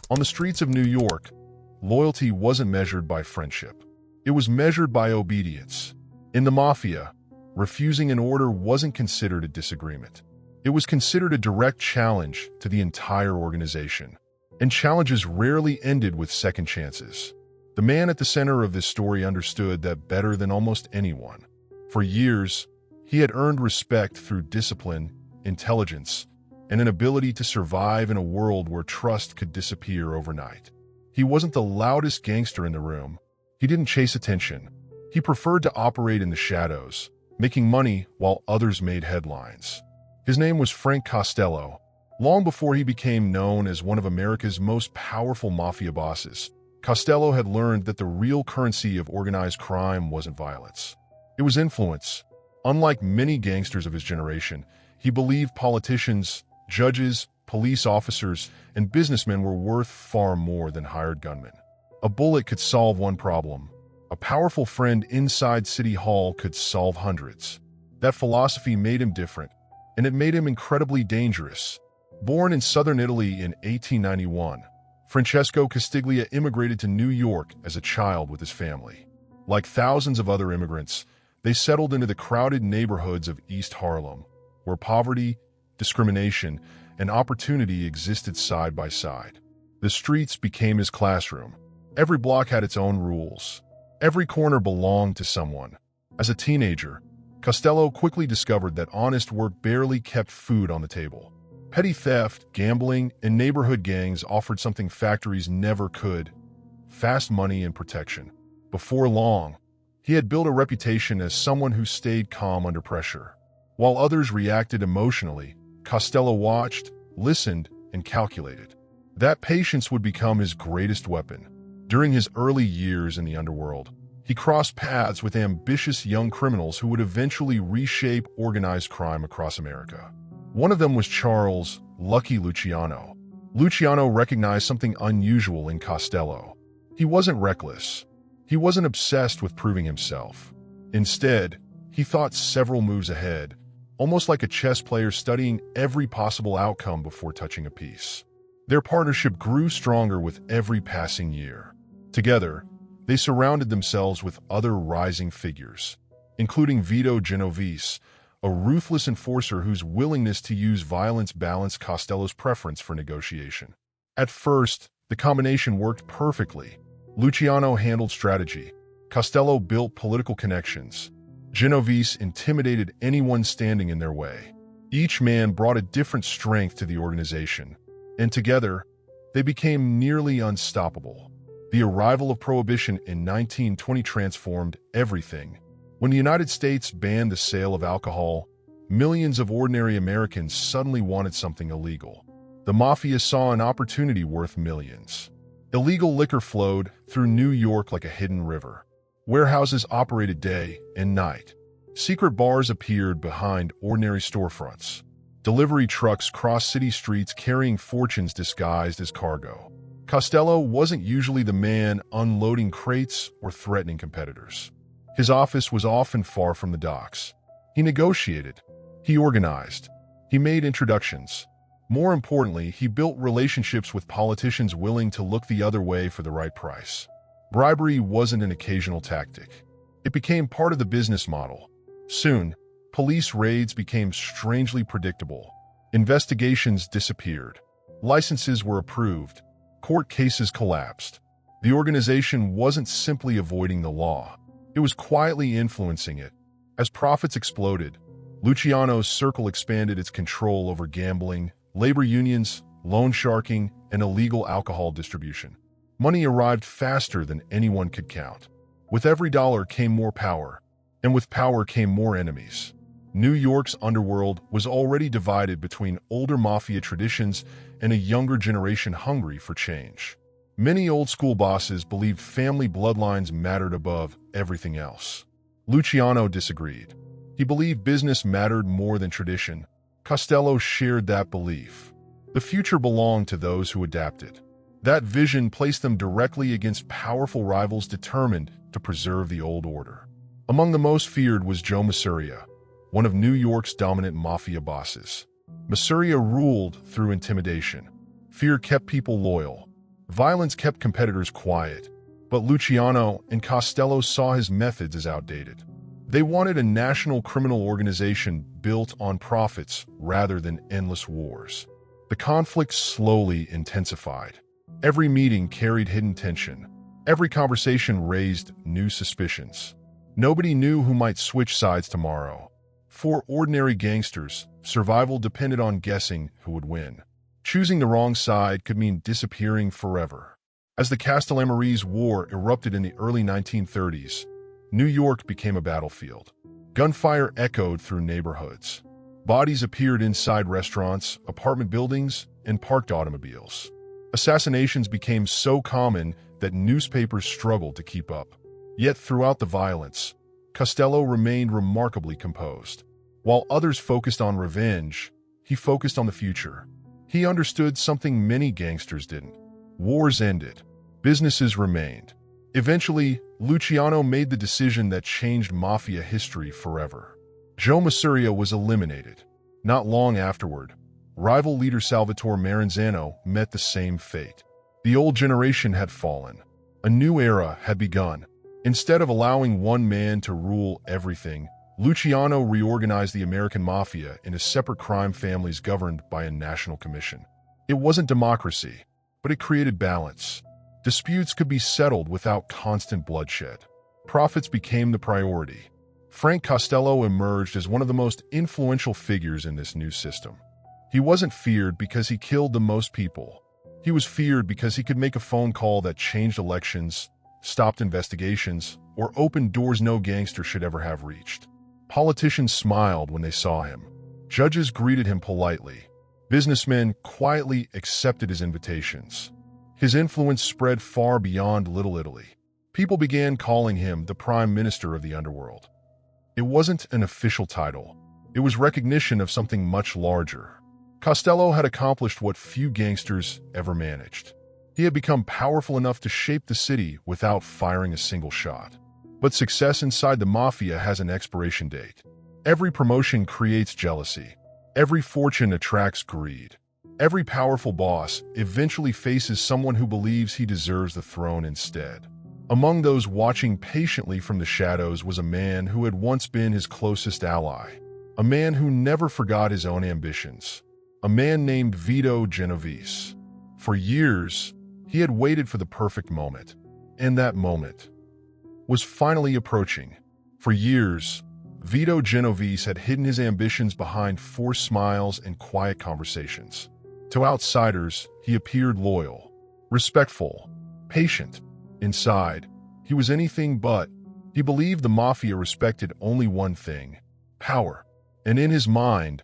On the streets of New York, loyalty wasn't measured by friendship. It was measured by obedience. In the Mafia, refusing an order wasn't considered a disagreement. It was considered a direct challenge to the entire organization. And challenges rarely ended with second chances. The man at the center of this story understood that better than almost anyone. For years, he had earned respect through discipline, intelligence, and an ability to survive in a world where trust could disappear overnight. He wasn't the loudest gangster in the room. He didn't chase attention. He preferred to operate in the shadows, making money while others made headlines. His name was Frank Costello. Long before he became known as one of America's most powerful mafia bosses, Costello had learned that the real currency of organized crime wasn't violence. It was influence. Unlike many gangsters of his generation, he believed politicians, judges, police officers, and businessmen were worth far more than hired gunmen. A bullet could solve one problem. A powerful friend inside City Hall could solve hundreds. That philosophy made him different, and it made him incredibly dangerous. Born in southern Italy in 1891, Francesco Castiglia immigrated to New York as a child with his family. Like thousands of other immigrants, they settled into the crowded neighborhoods of East Harlem, where poverty, discrimination, and opportunity existed side by side. The streets became his classroom. Every block had its own rules. Every corner belonged to someone. As a teenager, Costello quickly discovered that honest work barely kept food on the table. Petty theft, gambling, and neighborhood gangs offered something factories never could: fast money and protection. Before long, he had built a reputation as someone who stayed calm under pressure. While others reacted emotionally, Costello watched, listened, and calculated. That patience would become his greatest weapon. During his early years in the underworld, he crossed paths with ambitious young criminals who would eventually reshape organized crime across America. One of them was Charles "Lucky" Luciano. Luciano recognized something unusual in Costello. He wasn't reckless. He wasn't obsessed with proving himself. Instead, he thought several moves ahead, almost like a chess player studying every possible outcome before touching a piece. Their partnership grew stronger with every passing year. Together, they surrounded themselves with other rising figures, including Vito Genovese, a ruthless enforcer whose willingness to use violence balanced Costello's preference for negotiation. At first, the combination worked perfectly. Luciano handled strategy. Costello built political connections. Genovese intimidated anyone standing in their way. Each man brought a different strength to the organization, and together, they became nearly unstoppable. The arrival of Prohibition in 1920 transformed everything. When the United States banned the sale of alcohol, millions of ordinary Americans suddenly wanted something illegal. The Mafia saw an opportunity worth millions. Illegal liquor flowed through New York like a hidden river. Warehouses operated day and night. Secret bars appeared behind ordinary storefronts. Delivery trucks crossed city streets carrying fortunes disguised as cargo. Costello wasn't usually the man unloading crates or threatening competitors. His office was often far from the docks. He negotiated. He organized. He made introductions. More importantly, he built relationships with politicians willing to look the other way for the right price. Bribery wasn't an occasional tactic. It became part of the business model. Soon, police raids became strangely predictable. Investigations disappeared. Licenses were approved. Court cases collapsed. The organization wasn't simply avoiding the law. It was quietly influencing it. As profits exploded, Luciano's circle expanded its control over gambling, labor unions, loan sharking, and illegal alcohol distribution. Money arrived faster than anyone could count. With every dollar came more power, and with power came more enemies. New York's underworld was already divided between older mafia traditions and a younger generation hungry for change. Many old-school bosses believed family bloodlines mattered above everything else. Luciano disagreed. He believed business mattered more than tradition. Costello shared that belief. The future belonged to those who adapted. That vision placed them directly against powerful rivals determined to preserve the old order. Among the most feared was Joe Masuria, one of New York's dominant mafia bosses. Masuria ruled through intimidation. Fear kept people loyal. Violence kept competitors quiet, but Luciano and Costello saw his methods as outdated. They wanted a national criminal organization built on profits rather than endless wars. The conflict slowly intensified. Every meeting carried hidden tension. Every conversation raised new suspicions. Nobody knew who might switch sides tomorrow. For ordinary gangsters, survival depended on guessing who would win. Choosing the wrong side could mean disappearing forever. As the Castellammarese War erupted in the early 1930s, New York became a battlefield. Gunfire echoed through neighborhoods. Bodies appeared inside restaurants, apartment buildings, and parked automobiles. Assassinations became so common that newspapers struggled to keep up. Yet throughout the violence, Costello remained remarkably composed. While others focused on revenge, he focused on the future. He understood something many gangsters didn't. Wars ended. Businesses remained. Eventually, Luciano made the decision that changed mafia history forever. Joe Masuria was eliminated. Not long afterward, rival leader Salvatore Maranzano met the same fate. The old generation had fallen. A new era had begun. Instead of allowing one man to rule everything, Luciano reorganized the American Mafia into separate crime families governed by a national commission. It wasn't democracy, but it created balance. Disputes could be settled without constant bloodshed. Profits became the priority. Frank Costello emerged as one of the most influential figures in this new system. He wasn't feared because he killed the most people. He was feared because he could make a phone call that changed elections, stopped investigations, or opened doors no gangster should ever have reached. Politicians smiled when they saw him. Judges greeted him politely. Businessmen quietly accepted his invitations. His influence spread far beyond Little Italy. People began calling him the Prime Minister of the Underworld. It wasn't an official title. It was recognition of something much larger. Costello had accomplished what few gangsters ever managed. He had become powerful enough to shape the city without firing a single shot. But success inside the mafia has an expiration date. Every promotion creates jealousy. Every fortune attracts greed. Every powerful boss eventually faces someone who believes he deserves the throne instead. Among those watching patiently from the shadows was a man who had once been his closest ally. A man who never forgot his own ambitions. A man named Vito Genovese. For years, he had waited for the perfect moment. And that moment was finally approaching. For years, Vito Genovese had hidden his ambitions behind forced smiles and quiet conversations. To outsiders, he appeared loyal, respectful, patient. Inside, he was anything but. He believed the mafia respected only one thing: power. And in his mind,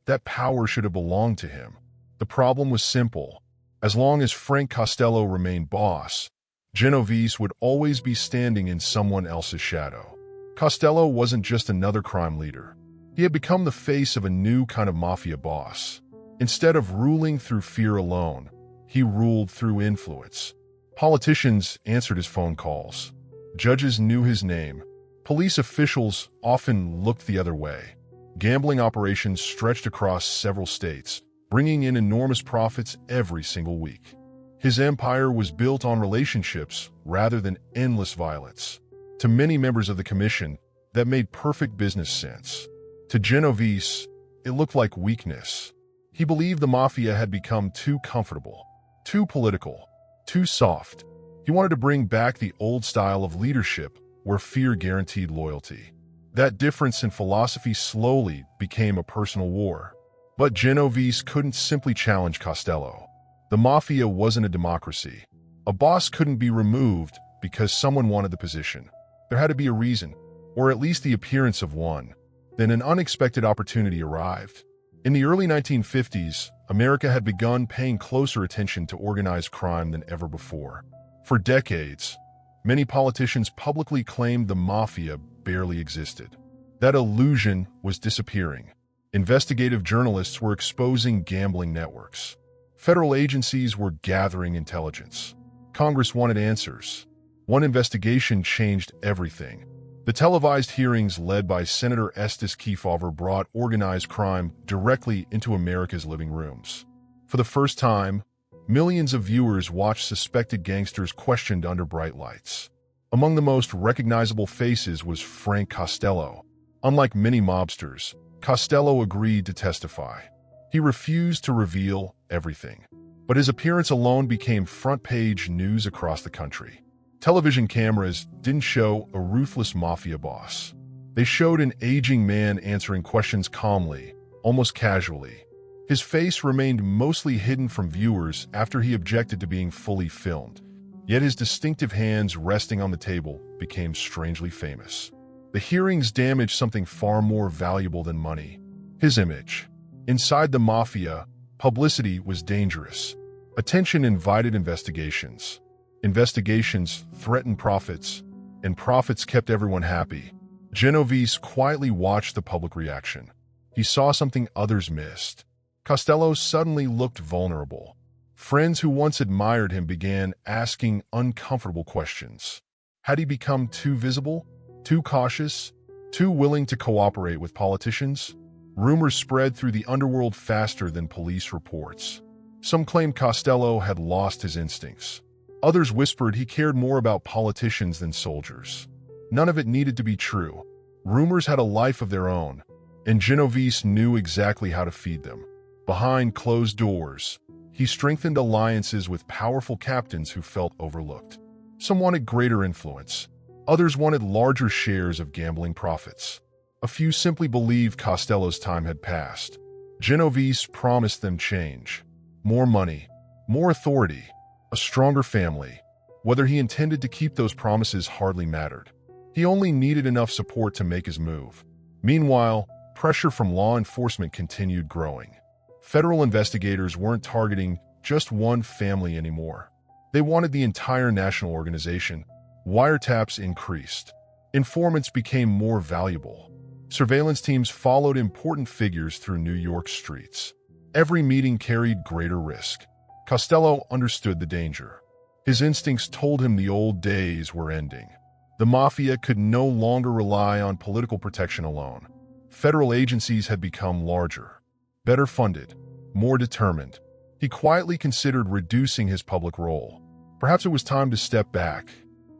that power should have belonged to him. The problem was simple. As long as Frank Costello remained boss, Genovese would always be standing in someone else's shadow. Costello wasn't just another crime leader. He had become the face of a new kind of mafia boss. Instead of ruling through fear alone, he ruled through influence. Politicians answered his phone calls. Judges knew his name. Police officials often looked the other way. Gambling operations stretched across several states, bringing in enormous profits every single week. His empire was built on relationships rather than endless violence. To many members of the commission, that made perfect business sense. To Genovese, it looked like weakness. He believed the mafia had become too comfortable, too political, too soft. He wanted to bring back the old style of leadership where fear guaranteed loyalty. That difference in philosophy slowly became a personal war. But Genovese couldn't simply challenge Costello. The mafia wasn't a democracy. A boss couldn't be removed because someone wanted the position. There had to be a reason, or at least the appearance of one. Then an unexpected opportunity arrived. In the early 1950s, America had begun paying closer attention to organized crime than ever before. For decades, many politicians publicly claimed the mafia barely existed. That illusion was disappearing. Investigative journalists were exposing gambling networks. Federal agencies were gathering intelligence. Congress wanted answers. One investigation changed everything. The televised hearings led by Senator Estes Kefauver brought organized crime directly into America's living rooms. For the first time, Millions of viewers watched suspected gangsters questioned under bright lights. Among the most recognizable faces was Frank Costello. Unlike many mobsters, Costello agreed to testify. He refused to reveal everything, but his appearance alone became front-page news across the country. Television cameras didn't show a ruthless mafia boss. They showed an aging man answering questions calmly, almost casually. His face remained mostly hidden from viewers after he objected to being fully filmed, yet his distinctive hands resting on the table became strangely famous. The hearings damaged something far more valuable than money: his image. Inside the mafia, publicity was dangerous. Attention invited investigations. Investigations threatened profits, and profits kept everyone happy. Genovese quietly watched the public reaction. He saw something others missed. Costello suddenly looked vulnerable. Friends who once admired him began asking uncomfortable questions. Had he become too visible, too cautious, too willing to cooperate with politicians? Rumors spread through the underworld faster than police reports. Some claimed Costello had lost his instincts. Others whispered he cared more about politicians than soldiers. None of it needed to be true. Rumors had a life of their own, and Genovese knew exactly how to feed them. Behind closed doors, he strengthened alliances with powerful captains who felt overlooked. Some wanted greater influence. Others wanted larger shares of gambling profits. A few simply believed Costello's time had passed. Genovese promised them change. More money, more authority, a stronger family. Whether he intended to keep those promises hardly mattered. He only needed enough support to make his move. Meanwhile, pressure from law enforcement continued growing. Federal investigators weren't targeting just one family anymore. They wanted the entire national organization. Wiretaps increased. Informants became more valuable. Surveillance teams followed important figures through New York streets. Every meeting carried greater risk. Costello understood the danger. His instincts told him the old days were ending. The mafia could no longer rely on political protection alone. Federal agencies had become larger, better funded, more determined. He quietly considered reducing his public role. Perhaps it was time to step back.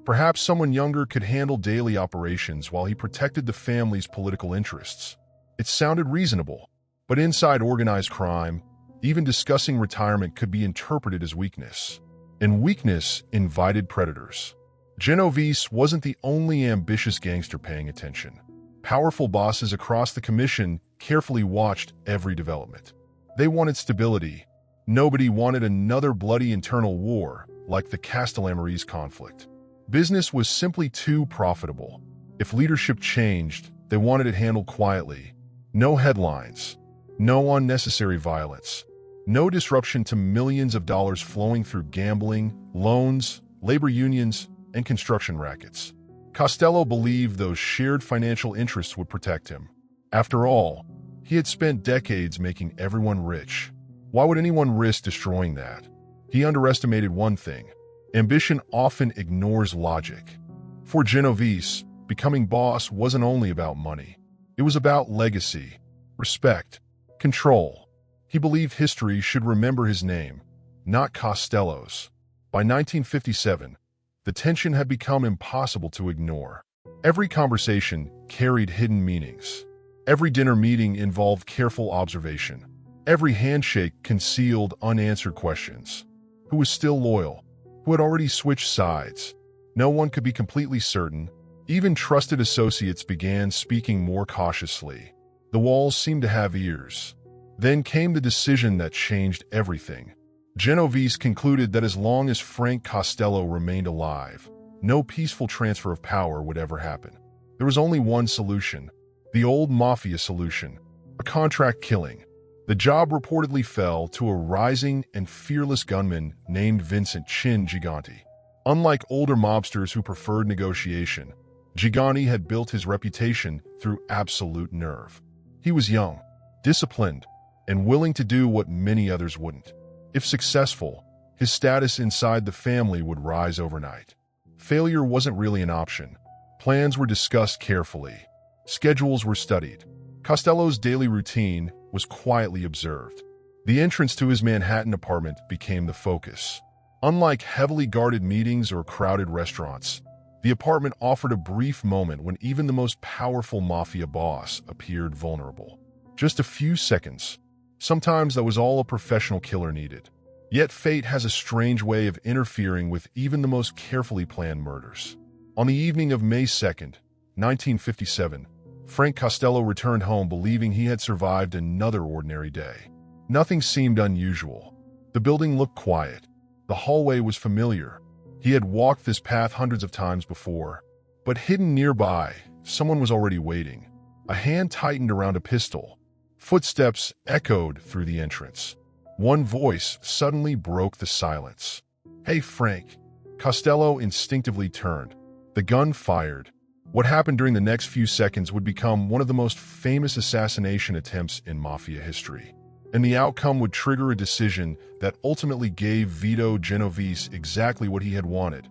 Perhaps someone younger could handle daily operations while he protected the family's political interests. It sounded reasonable, but inside organized crime, even discussing retirement could be interpreted as weakness. And weakness invited predators. Genovese wasn't the only ambitious gangster paying attention. Powerful bosses across the commission carefully watched every development. They wanted stability. Nobody wanted another bloody internal war like the Castellamarese conflict. Business was simply too profitable. If leadership changed, they wanted it handled quietly. No headlines, no unnecessary violence, no disruption to millions of dollars flowing through gambling, loans, labor unions, and construction rackets. Costello believed those shared financial interests would protect him. After all, he had spent decades making everyone rich. Why would anyone risk destroying that? He underestimated one thing. Ambition often ignores logic. For Genovese, becoming boss wasn't only about money. It was about legacy, respect, control. He believed history should remember his name, not Costello's. By 1957, the tension had become impossible to ignore. Every conversation carried hidden meanings. Every dinner meeting involved careful observation. Every handshake concealed unanswered questions. Who was still loyal? Who had already switched sides? No one could be completely certain. Even trusted associates began speaking more cautiously. The walls seemed to have ears. Then came the decision that changed everything. Genovese concluded that as long as Frank Costello remained alive, no peaceful transfer of power would ever happen. There was only one solution, the old mafia solution, a contract killing. The job reportedly fell to a rising and fearless gunman named Vincent Chin Gigante. Unlike older mobsters who preferred negotiation, Gigante had built his reputation through absolute nerve. He was young, disciplined, and willing to do what many others wouldn't. If successful, his status inside the family would rise overnight. Failure wasn't really an option. Plans were discussed carefully. Schedules were studied. Costello's daily routine was quietly observed. The entrance to his Manhattan apartment became the focus. Unlike heavily guarded meetings or crowded restaurants, the apartment offered a brief moment when even the most powerful mafia boss appeared vulnerable. Just a few seconds. Sometimes that was all a professional killer needed. Yet fate has a strange way of interfering with even the most carefully planned murders. On the evening of May 2nd, 1957, Frank Costello returned home believing he had survived another ordinary day. Nothing seemed unusual. The building looked quiet. The hallway was familiar. He had walked this path hundreds of times before. But hidden nearby, someone was already waiting. A hand tightened around a pistol. Footsteps echoed through the entrance. One voice suddenly broke the silence. "Hey, Frank." Costello instinctively turned. The gun fired. What happened during the next few seconds would become one of the most famous assassination attempts in mafia history. And the outcome would trigger a decision that ultimately gave Vito Genovese exactly what he had wanted,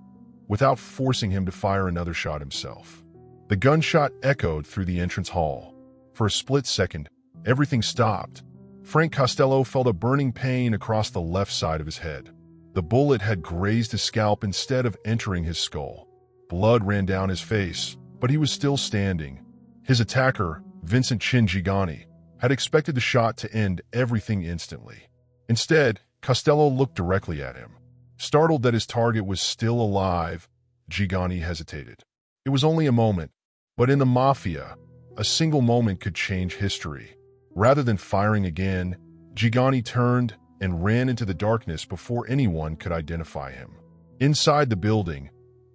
without forcing him to fire another shot himself. The gunshot echoed through the entrance hall. For a split second, everything stopped. Frank Costello felt a burning pain across the left side of his head. The bullet had grazed his scalp instead of entering his skull. Blood ran down his face, but he was still standing. His attacker, Vincent Chin Gigani, had expected the shot to end everything instantly. Instead, Costello looked directly at him. Startled that his target was still alive, Gigani hesitated. It was only a moment, but in the mafia, a single moment could change history. Rather than firing again, Gigani turned and ran into the darkness before anyone could identify him. Inside the building,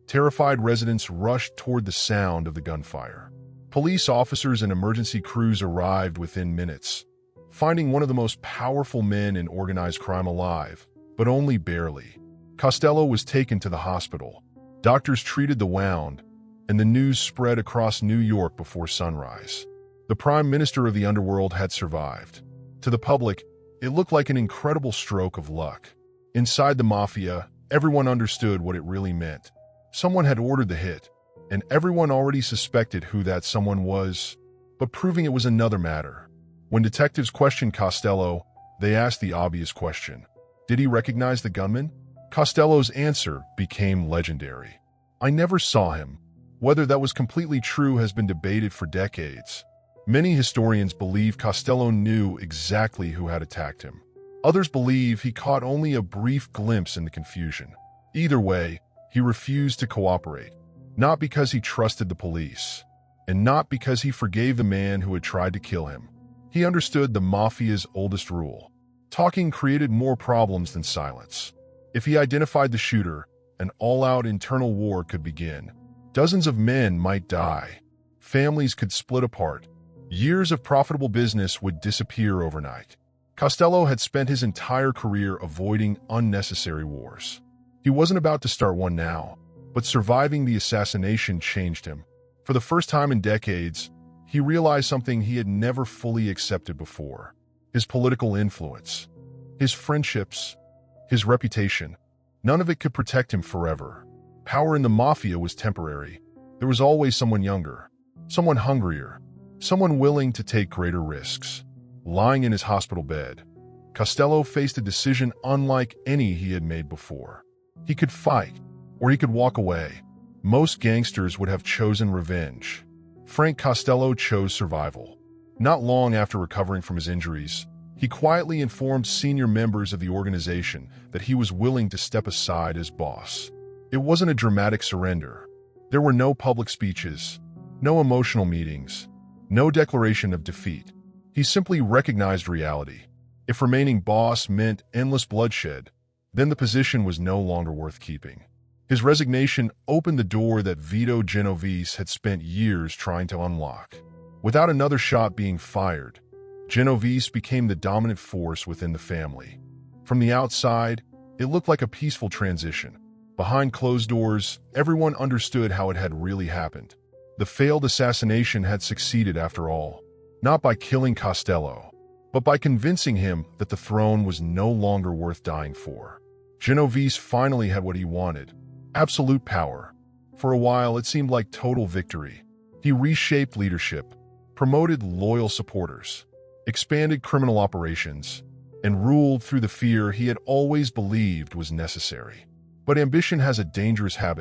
terrified residents rushed toward the sound of the gunfire. Police officers and emergency crews arrived within minutes, finding one of the most powerful men in organized crime alive, but only barely. Costello was taken to the hospital. Doctors treated the wound, and the news spread across New York before sunrise. The Prime Minister of the Underworld had survived. To the public, it looked like an incredible stroke of luck. Inside the mafia, everyone understood what it really meant. Someone had ordered the hit, and everyone already suspected who that someone was, but proving it was another matter. When detectives questioned Costello, they asked the obvious question. Did he recognize the gunman? Costello's answer became legendary. "I never saw him." Whether that was completely true has been debated for decades. Many historians believe Costello knew exactly who had attacked him. Others believe he caught only a brief glimpse in the confusion. Either way, he refused to cooperate. Not because he trusted the police, and not because he forgave the man who had tried to kill him. He understood the mafia's oldest rule. Talking created more problems than silence. If he identified the shooter, an all-out internal war could begin. Dozens of men might die. Families could split apart. Years of profitable business would disappear overnight. Costello had spent his entire career avoiding unnecessary wars. He wasn't about to start one now. But surviving the assassination changed him. For the first time in decades, he realized something he had never fully accepted before. His political influence, his friendships, his reputation. None of it could protect him forever. Power in the mafia was temporary. There was always someone younger, someone hungrier, someone willing to take greater risks. Lying in his hospital bed, Costello faced a decision unlike any he had made before. He could fight, or he could walk away. Most gangsters would have chosen revenge. Frank Costello chose survival. Not long after recovering from his injuries, he quietly informed senior members of the organization that he was willing to step aside as boss. It wasn't a dramatic surrender. There were no public speeches, no emotional meetings, no declaration of defeat. He simply recognized reality. If remaining boss meant endless bloodshed, then the position was no longer worth keeping. His resignation opened the door that Vito Genovese had spent years trying to unlock. Without another shot being fired, Genovese became the dominant force within the family. From the outside, it looked like a peaceful transition. Behind closed doors, everyone understood how it had really happened. The failed assassination had succeeded after all, not by killing Costello, but by convincing him that the throne was no longer worth dying for. Genovese finally had what he wanted. Absolute power. For a while, it seemed like total victory. He reshaped leadership, promoted loyal supporters, expanded criminal operations, and ruled through the fear he had always believed was necessary. But ambition has a dangerous habit